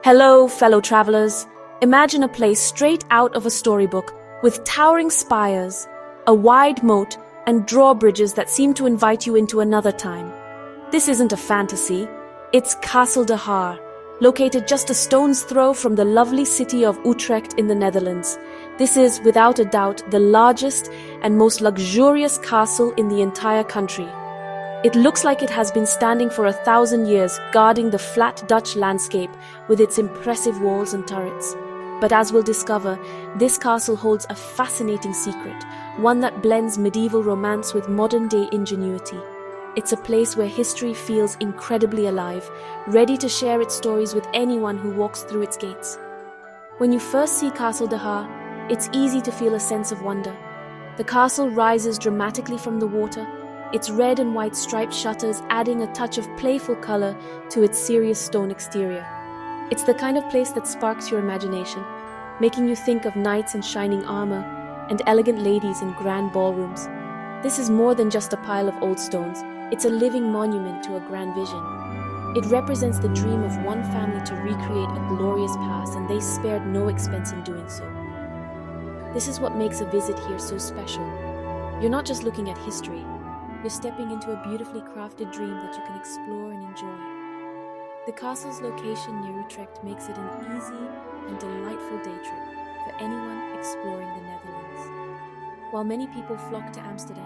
Hello, fellow travelers. Imagine a place straight out of a storybook with towering spires, a wide moat, and drawbridges that seem to invite you into another time. This isn't a fantasy. It's Castle De Haar, located just a stone's throw from the lovely city of Utrecht in the Netherlands. This is, without a doubt, the largest and most luxurious castle in the entire country. It looks like it has been standing for 1,000 years, guarding the flat Dutch landscape with its impressive walls and turrets. But as we'll discover, this castle holds a fascinating secret, one that blends medieval romance with modern-day ingenuity. It's a place where history feels incredibly alive, ready to share its stories with anyone who walks through its gates. When you first see Castle De Haar, it's easy to feel a sense of wonder. The castle rises dramatically from the water, its red and white striped shutters adding a touch of playful color to its serious stone exterior. It's the kind of place that sparks your imagination, making you think of knights in shining armor and elegant ladies in grand ballrooms. This is more than just a pile of old stones. It's a living monument to a grand vision. It represents the dream of one family to recreate a glorious past, and they spared no expense in doing so. This is what makes a visit here so special. You're not just looking at history, you're stepping into a beautifully crafted dream that you can explore and enjoy. The castle's location near Utrecht makes it an easy and delightful day trip for anyone exploring the Netherlands. While many people flock to Amsterdam,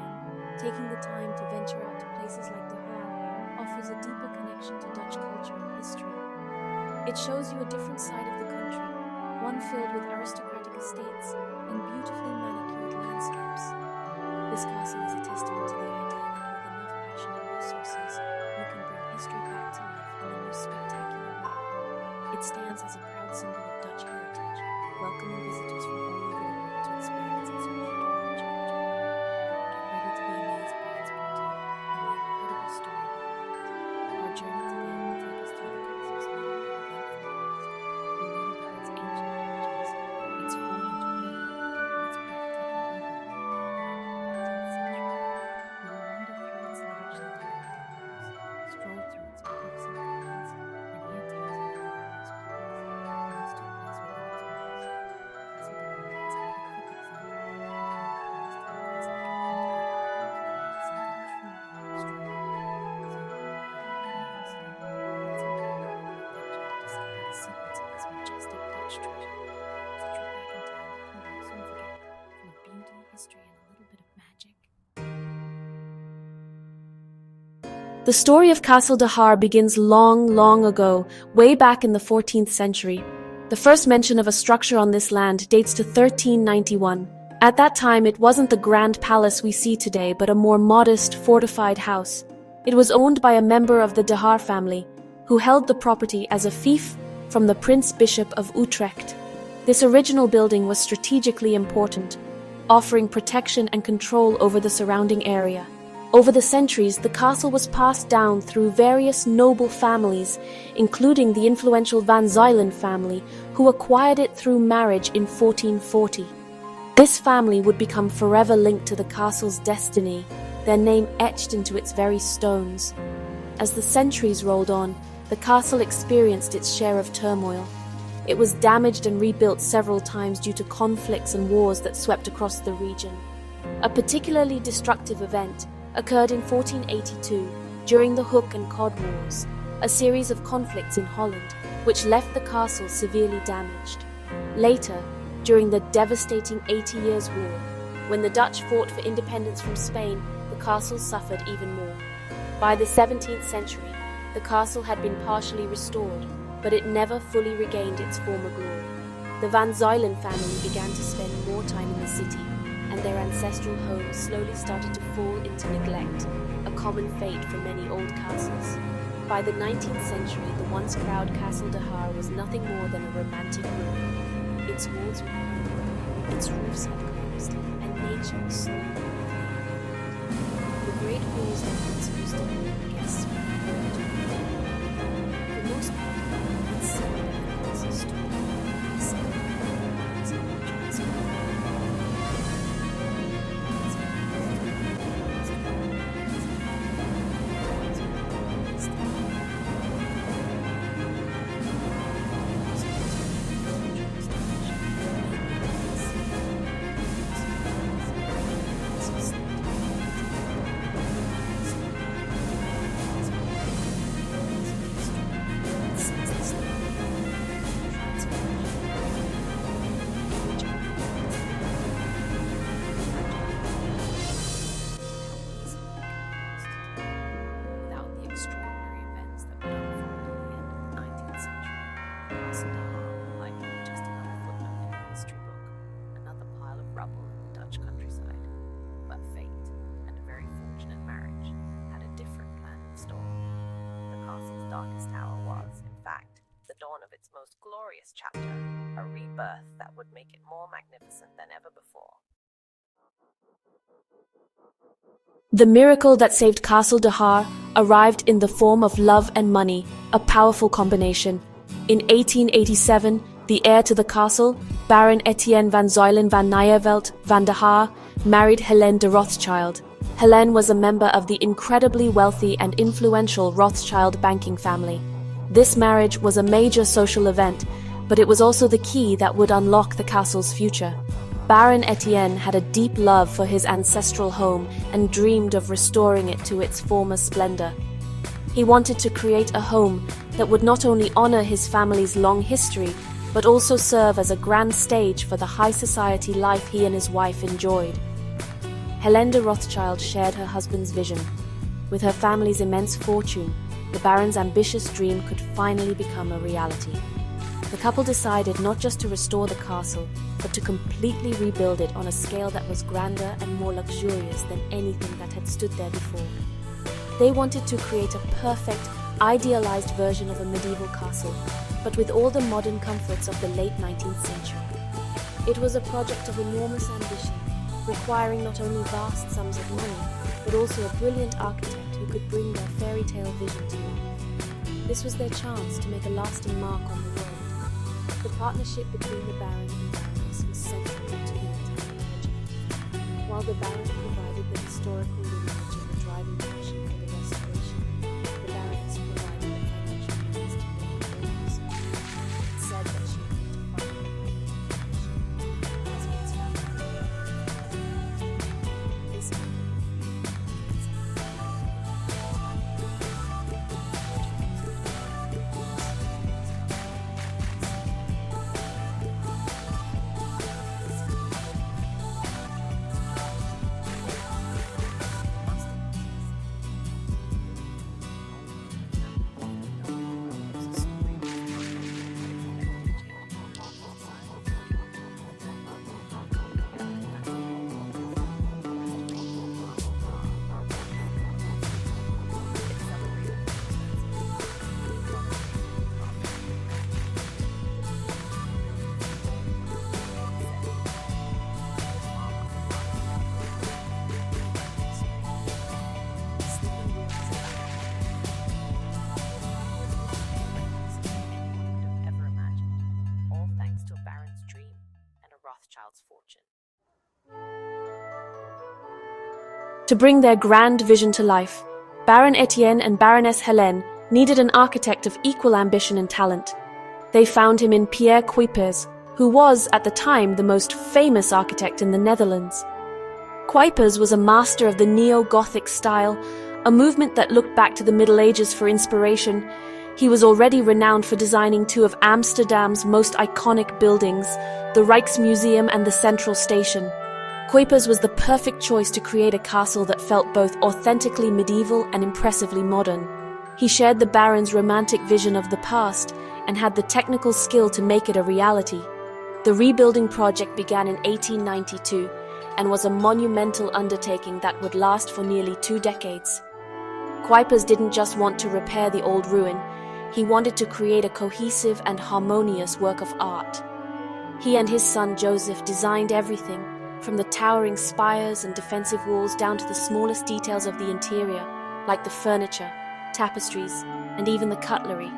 taking the time to venture out to places like De Haar offers a deeper connection to Dutch culture and history. It shows you a different side of the country, one filled with aristocratic estates and beautifully manicured landscapes. This castle is a testament to the idea that with enough passion and resources, we can bring history back to life in the most spectacular way. It stands as a proud symbol of Dutch heritage, welcoming visitors from all over the world to experience its unique and magical journey. Get ready to be amazed by its beauty and the incredible story behind it. Our journey today will take us through the castle's long and eventful past. We'll learn about its ancient origins, its fall into ruin, and its breathtaking rebirth. Stroll through its magnificent gardens, and hear tales of the glamorous parties once took place within its walls. Castle De Haar is a perfect example of how the past and present can come together to create something truly extraordinary. So, with your curiosity, let's embark on an adventure to discover the secrets of this majestic Dutch treasure. It's a trip back in time that you won't soon forget, full of beauty, history, and a little bit of magic. The story of Castle De Haar begins long, long ago, way back in the 14th century. The first mention of a structure on this land dates to 1391. At that time, it wasn't the grand palace we see today, but a more modest, fortified house. It was owned by a member of the De Haar family, who held the property as a fief from the Prince Bishop of Utrecht. This original building was strategically important, offering protection and control over the surrounding area. Over the centuries, the castle was passed down through various noble families, including the influential Versailles family, who acquired it through marriage in 1440. This family would become forever linked to the castle's destiny, their name etched into its very stones. As the centuries rolled on, the castle experienced its share of turmoil. It was damaged and rebuilt several times due to conflicts and wars that swept across the region. A particularly destructive event occurred in 1482 during the Hook and Cod Wars, a series of conflicts in Holland, which left the castle severely damaged. Later, during the devastating 80 Years' War, when the Dutch fought for independence from Spain, the castle suffered even more. By the 17th century, the castle had been partially restored, but it never fully regained its former glory. The Versailles family began to spend more time in the city, and their ancestral home slowly started to fall into neglect, a common fate for many old castles. By the 19th century, the once proud Castle De Haar was nothing more than a romantic ruin. Its walls were ruined, its roofs had collapsed, and nature was slowly declining. The great halls that once used to hold guests were burned to the ground. For most part, it seemed that the castle stood in silent ruins of transformed. darkest hour was, in fact, the dawn of its most glorious chapter, a rebirth that would make it more magnificent than ever before. The miracle that saved Castle De Haar arrived in the form of love and money, a powerful combination. In 1887, the heir to the castle, Baron Etienne van Zuylen van Nijevelt van de Haar, married Helene de Rothschild. Helene was a member of the incredibly wealthy and influential Rothschild banking family. This marriage was a major social event, but it was also the key that would unlock the castle's future. Baron Etienne had a deep love for his ancestral home and dreamed of restoring it to its former splendor. He wanted to create a home that would not only honor his family's long history, but also serve as a grand stage for the high society life he and his wife enjoyed. Helene de Rothschild shared her husband's vision. With her family's immense fortune, the Baron's ambitious dream could finally become a reality. The couple decided not just to restore the castle, but to completely rebuild it on a scale that was grander and more luxurious than anything that had stood there before. They wanted to create a perfect, idealized version of a medieval castle, but with all the modern comforts of the late 19th century. It was a project of enormous ambition, requiring not only vast sums of money, but also a brilliant architect who could bring their fairy tale vision to life. This was their chance to make a lasting mark on the world. The partnership between the Baron and Baroness was central to the entire project. While the Baron provided the historical lineage and the driving passion for the restoration, the Baroness provided the financial means to make it all possible. It said that she wanted to follow the mission as its family. This Rothschild's fortune. To bring their grand vision to life, Baron Etienne and Baroness Helene needed an architect of equal ambition and talent. They found him in Pierre Cuypers, who was, at the time, the most famous architect in the Netherlands. Cuypers was a master of the neo-Gothic style, a movement that looked back to the Middle Ages for inspiration. He was already renowned for designing two of Amsterdam's most iconic buildings, the Rijksmuseum and the Central Station. Cuypers was the perfect choice to create a castle that felt both authentically medieval and impressively modern. He shared the Baron's romantic vision of the past and had the technical skill to make it a reality. The rebuilding project began in 1892 and was a monumental undertaking that would last for nearly 2 decades. Cuypers didn't just want to repair the old ruin, he wanted to create a cohesive and harmonious work of art. He and his son Joseph designed everything, from the towering spires and defensive walls down to the smallest details of the interior, like the furniture, tapestries, and even the cutlery.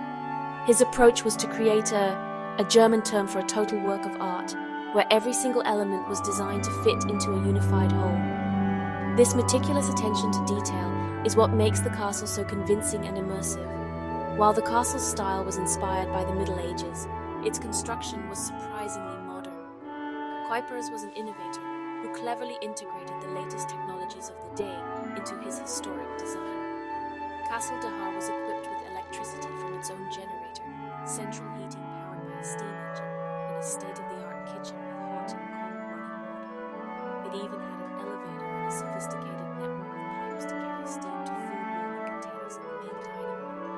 His approach was to create a German term for a total work of art, where every single element was designed to fit into a unified whole. This meticulous attention to detail is what makes the castle so convincing and immersive. While the castle's style was inspired by the Middle Ages, its construction was surprisingly modern. Cuypers was an innovator who cleverly integrated the latest technologies of the day into his historic design. Castle De Haar was equipped with electricity from its own generator, central heating powered by a steam engine, and a state-of-the-art kitchen with hot and cold running water. It even had an elevator and a sophisticated network of pipes to carry steam to food-warming containers in the main dining room.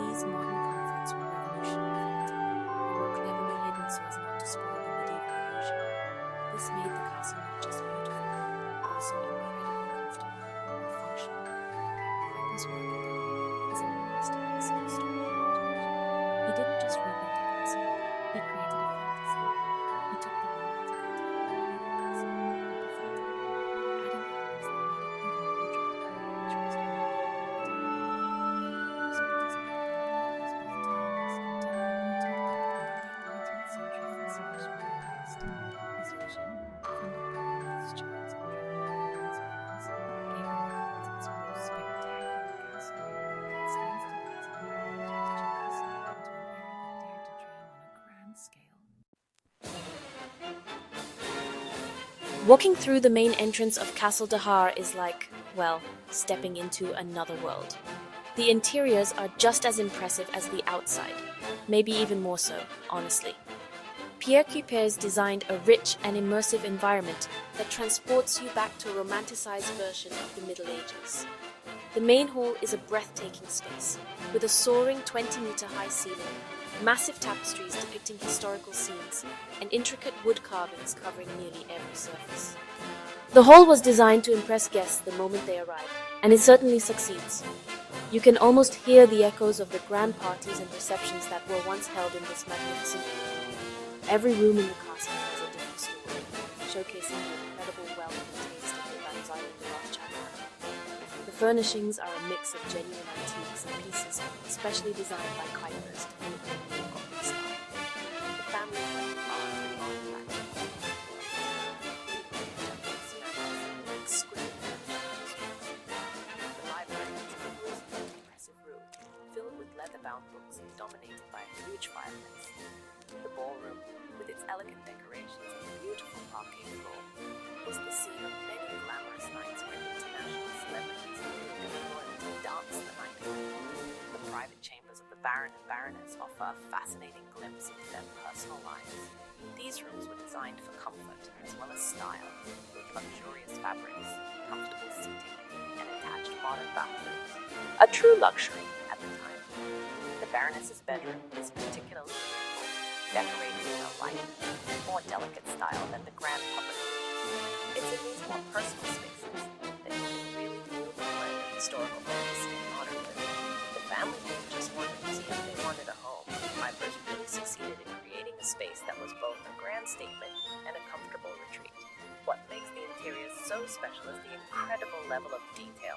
These modern comforts were revolutionary for the time and were cleverly hidden so as not to spoil the medieval illusion. This made the castle not just beautiful, but also incredibly comfortable and functional. Cuypers' work is a masterpiece of historical Walking through the main entrance of Castle De Haar is like, well, stepping into another world. The interiors are just as impressive as the outside, maybe even more so, honestly. Pierre Cuypers designed a rich and immersive environment that transports you back to a romanticized version of the Middle Ages. The main hall is a breathtaking space, with a soaring 20-meter-high ceiling, massive tapestries depicting historical scenes, and intricate wood carvings covering nearly every surface. The hall was designed to impress guests the moment they arrive, and it certainly succeeds. You can almost hear the echoes of the grand parties and receptions that were once held in this magnificent room. Every room in the castle has a different story, showcasing the incredible wealth and taste of the Versailles Rothschild. The furnishings are a mix of genuine antiques and pieces specially designed by Cuypers to fit the new Gothic style. The family collected art and artifacts from all over the world, including exquisite furniture. The library is a gruesomely impressive room, filled with leather-bound books and dominated by a huge fireplace. The ballroom, with its elegant decorations and beautiful parquet floor, was the scene of many glamorous nights where international celebrities and royalty danced the night away. The private chambers of the Baron and Baroness offer a fascinating glimpse into their personal lives. These rooms were designed for comfort as well as style, with luxurious fabrics, comfortable seating, and attached modern bathrooms. A true luxury at the time. The Baroness's bedroom is particularly beautiful, decorated in a lighter, more delicate style than the grand public rooms. It's in these more personal spaces that you can really feel the blend of historical fantasy and modern living. The family didn't just want a museum, they wanted a home. Cuypers really succeeded in creating a space that was both a grand statement and a comfortable retreat. What makes the interiors so special is the incredible level of detail.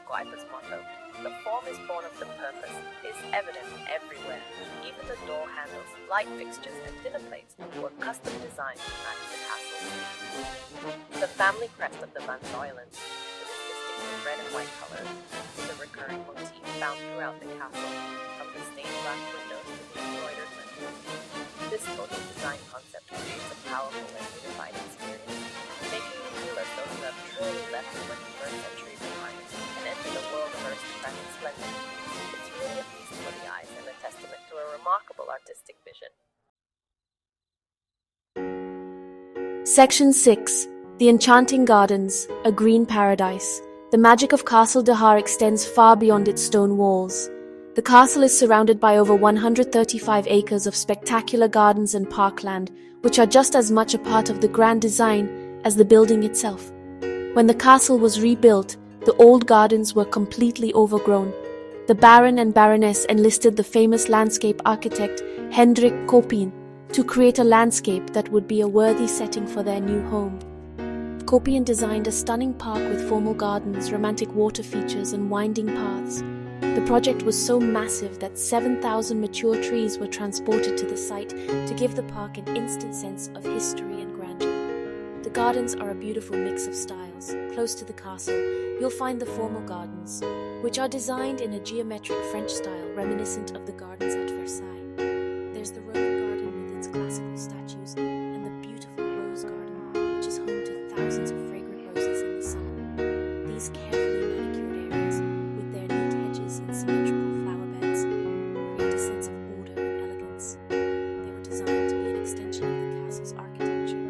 Cuypers' motto, "The form is born of the purpose," is evident everywhere. Even the door handles, light fixtures, and dinner plates were custom designed to match the castle's theme. The family crest of the Haarzuilens, with its distinctive red and white colors, is a recurring motif found throughout the castle, from the stained glass windows to the embroidered lintels. This total design concept creates a powerful and unified experience, making you feel as though you have truly left the 21st century behind and entered a world of aristocratic splendor. It's really a feast for the eyes and a testament to a remarkable artistic vision. Section 6. The Enchanting Gardens, a Green Paradise. The magic of Castle De Haar extends far beyond its stone walls. The castle is surrounded by over 135 acres of spectacular gardens and parkland, which are just as much a part of the grand design as the building itself. When the castle was rebuilt, the old gardens were completely overgrown. The Baron and Baroness enlisted the famous landscape architect Hendrik Cuypers to create a landscape that would be a worthy setting for their new home. Cuypers designed a stunning park with formal gardens, romantic water features, and winding paths. The project was so massive that 7,000 mature trees were transported to the site to give the park an instant sense of history and grandeur. The gardens are a beautiful mix of styles. Close to the castle, you'll find the formal gardens, which are designed in a geometric French style reminiscent of the gardens at Versailles. There's the Roman garden with its classical statues, and the beautiful rose garden, which is home to thousands of fragrant roses in the summer. These carefully manicured areas, with their neat hedges and symmetrical flower beds, create a sense of order and elegance. They were designed to be an extension of the castle's architecture,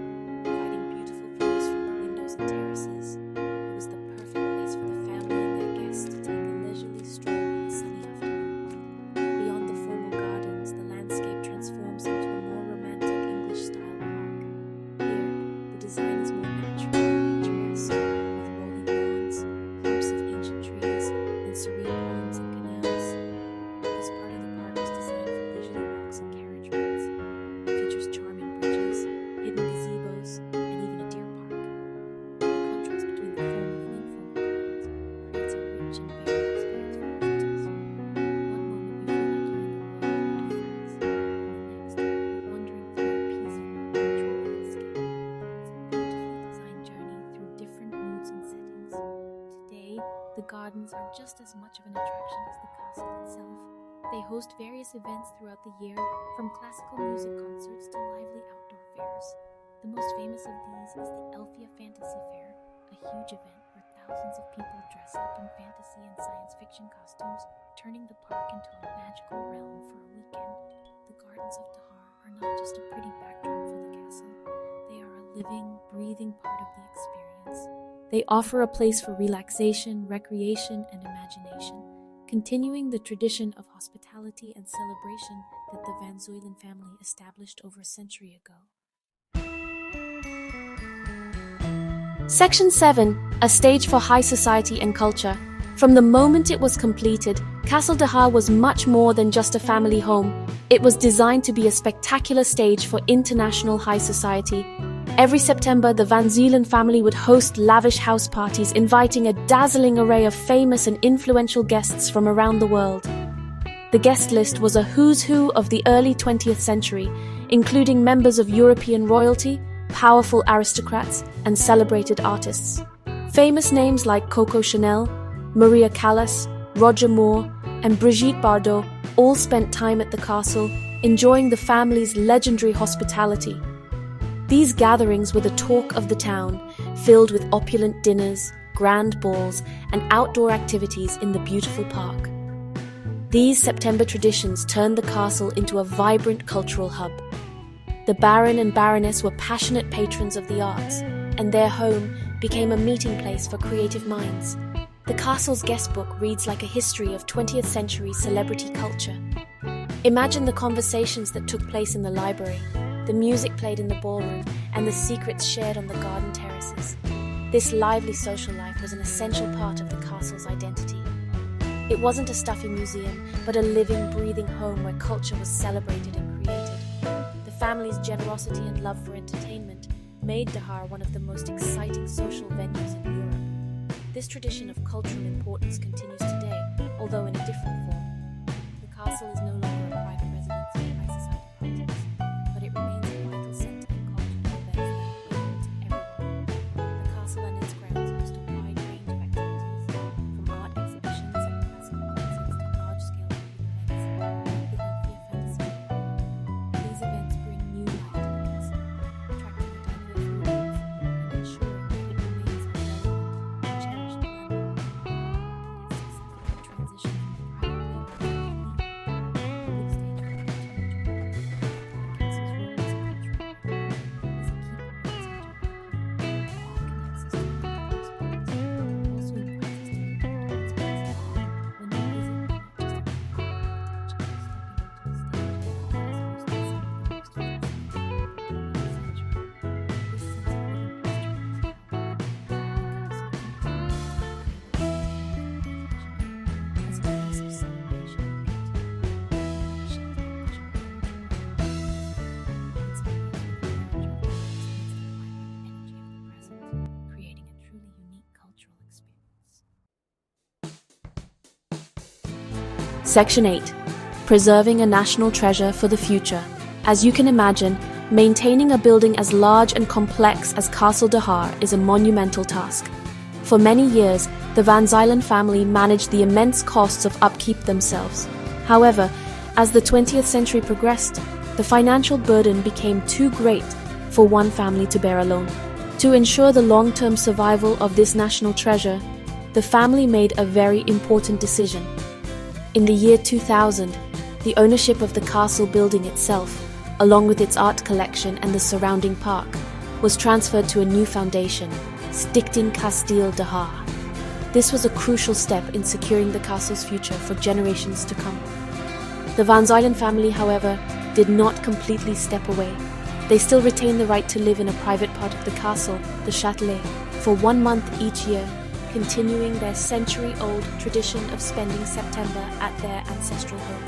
providing beautiful views from the windows and terraces. It was the perfect place for the family and their guests to take a leisurely stroll on a sunny afternoon. Beyond the formal gardens, the landscape transforms into a more romantic English-style park. Here, the design is more natural and picturesque, with rolling lawns, clumps of ancient trees, and serene ponds and canals. This part of the park was designed for leisurely walks and carriage rides. It features charming bridges, hidden gazebos, and even a deer park. The contrast between the formal and informal gardens creates a rich and varied experience for visitors. One moment you feel like you're in the royal court of France, and the next you're wandering through a peaceful, natural landscape. It's a beautifully designed journey through different moods and settings. Today, the gardens are just as much of an attraction as the castle itself. They host various events throughout the year, from classical music concerts to lively outdoor fairs. The The most famous of these is the Elfia Fantasy Fair, a huge event where thousands of people dress up in fantasy and science fiction costumes, turning the park into a magical realm for a weekend. The Gardens of De Haar are not just a pretty backdrop for the castle, they are a living, breathing part of the experience. They offer a place for relaxation, recreation, and imagination, continuing the tradition of hospitality and celebration that the Versailles family established over a century ago. Section 7, a stage for high society and culture. From the moment it was completed, Castle De Haar was much more than just a family home. It was designed to be a spectacular stage for international high society. Every September, the Versailles family would host lavish house parties, inviting a dazzling array of famous and influential guests from around the world. The guest list was a who's who of the early 20th century, including members of European royalty, powerful aristocrats, and celebrated artists. Famous names like Coco Chanel, Maria Callas, Roger Moore, and Brigitte Bardot all spent time at the castle, enjoying the family's legendary hospitality. These gatherings were the talk of the town, filled with opulent dinners, grand balls, and outdoor activities in the beautiful park. These September traditions turned the castle into a vibrant cultural hub. The Baron and Baroness were passionate patrons of the arts, and their home became a meeting place for creative minds. The castle's guest book reads like a history of 20th century celebrity culture. Imagine the conversations that took place in the library, the music played in the ballroom, and the secrets shared on the garden terraces. This lively social life was an essential part of the castle's identity. It wasn't a stuffy museum, but a living, breathing home where culture was celebrated and created. The family's generosity and love for entertainment made De Haar one of the most exciting social venues in Europe. This tradition of cultural importance continues today, although in a different form. The castle is no longer a private residence for high society parties, but it remains a vital center for cultural events that are open to everyone. The castle and its grounds host a wide range of activities, from art exhibitions and classical concerts to large-scale public events like the Elfia Fantasy Fair. These events bring new life to the castle, attracting a diverse audience and ensuring that it remains a relevant and cherished landmark. It has successfully transitioned from a private playground to a public stage for cultural enjoyment. The castle's role as a cultural icon is a key part of its enduring appeal. It connects us to the diverse bodies, but also invites us to connect with its past. When you visit, you're not just admiring architecture, stepping onto a stage that has hosted some of the most fascinating people of the century. This sense of living history is palpable. The castle continues to be a as a place of celebration and beauty. It shares that vision of its amazing grandeur of the past meets the vibrant energy of the present, creating a truly unique cultural experience. Section 8. Preserving a national treasure for the future. As you can imagine, maintaining a building as large and complex as Castle De Haar is a monumental task. For many years, the Versailles family managed the immense costs of upkeep themselves. However, as the 20th century progressed, the financial burden became too great for one family to bear alone. To ensure the long-term survival of this national treasure, the family made a very important decision. In the year 2000, the ownership of the castle building itself, along with its art collection and the surrounding park, was transferred to a new foundation, Stichting Castle De Haar. This was a crucial step in securing the castle's future for generations to come. The Versailles family, however, did not completely step away. They still retain the right to live in a private part of the castle, the Châtelet, for 1 month each year, continuing their century-old tradition of spending September at their ancestral home.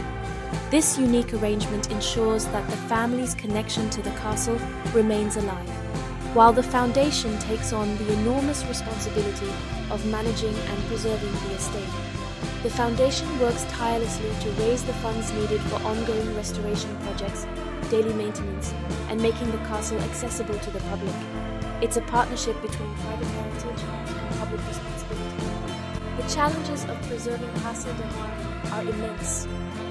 This unique arrangement ensures that the family's connection to the castle remains alive, while the foundation takes on the enormous responsibility of managing and preserving the estate. The foundation works tirelessly to raise the funds needed for ongoing restoration projects, daily maintenance, and making the castle accessible to the public. It's a partnership between private heritage and public responsibility. The challenges of preserving Castle De Haar are immense.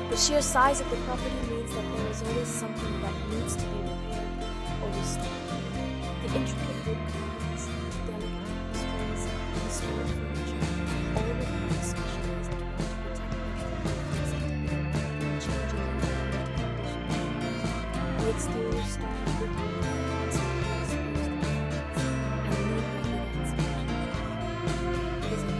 The sheer size of the property means that there is always something that needs to be repaired or restored. The intricate wood carvings, delicate tapestries, and historic furniture, all require specialized care to protect them from changing conditions. The exterior stone wood constantly exposed to elements and need regular inspection. It is a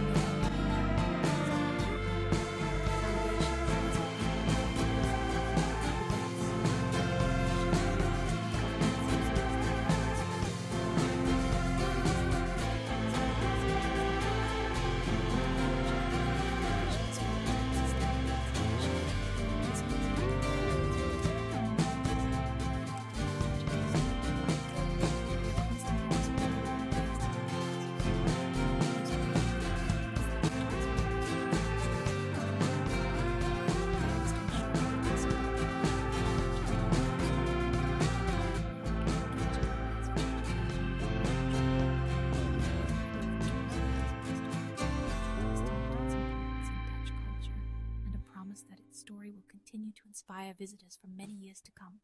that its story will continue to inspire visitors for many years to come.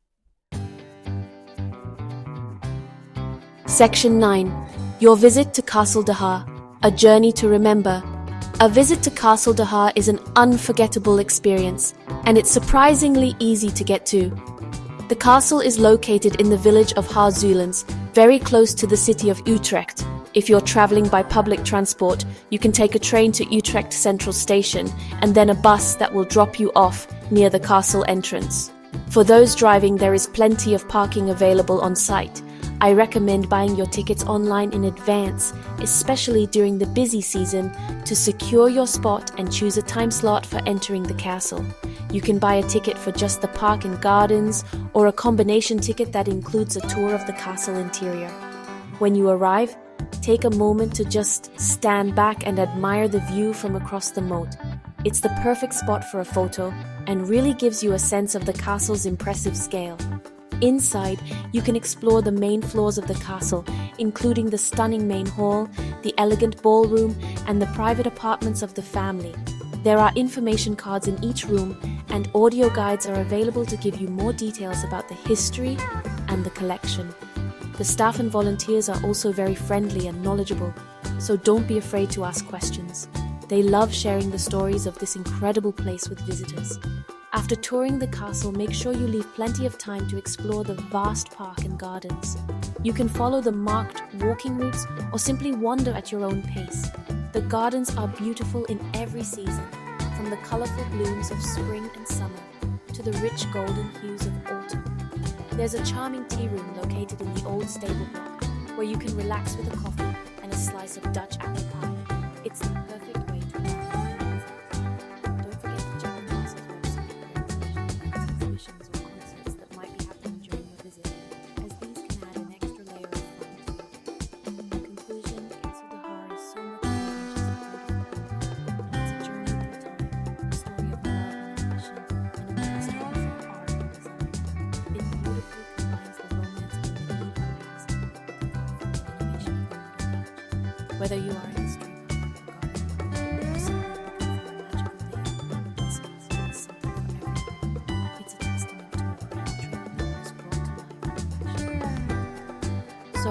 Section 9. Your visit to Castle De Haar, a journey to remember. A visit to Castle De Haar is an unforgettable experience, and it's surprisingly easy to get to. The castle is located in the village of Haarzuilens, very close to the city of Utrecht. If you're traveling by public transport, you can take a train to Utrecht Central Station and then a bus that will drop you off near the castle entrance. For those driving, there is plenty of parking available on site. I recommend buying your tickets online in advance, especially during the busy season, to secure your spot and choose a time slot for entering the castle. You can buy a ticket for just the park and gardens, or a combination ticket that includes a tour of the castle interior. When you arrive, take a moment to just stand back and admire the view from across the moat. It's the perfect spot for a photo and really gives you a sense of the castle's impressive scale. Inside, you can explore the main floors of the castle, including the stunning main hall, the elegant ballroom, and the private apartments of the family. There are information cards in each room, and audio guides are available to give you more details about the history and the collection. The staff and volunteers are also very friendly and knowledgeable, so don't be afraid to ask questions. They love sharing the stories of this incredible place with visitors. After touring the castle, make sure you leave plenty of time to explore the vast park and gardens. You can follow the marked walking routes or simply wander at your own pace. The gardens are beautiful in every season, from the colorful blooms of spring and summer to the rich golden hues of autumn. There's a charming tea room located in the old stable block, where you can relax with a coffee and a slice of Dutch apple pie. It's the perfect way to relax. Don't forget to check the castle's website for any exhibitions or concerts that might be happening during your visit, as these can add an extra layer of fun to it. In conclusion, Castle De Haar is so much more than just a beautiful building. It's a journey through time, a story of love and ambition, and a masterpiece of art and design. It beautifully combines the romance of medieval past with the thoughtful innovation of the modern age. Whether you are in the street or simply looking for a magical day, this castle has something for everyone. It's a testament to what the trailblazers brought to life with passion. So,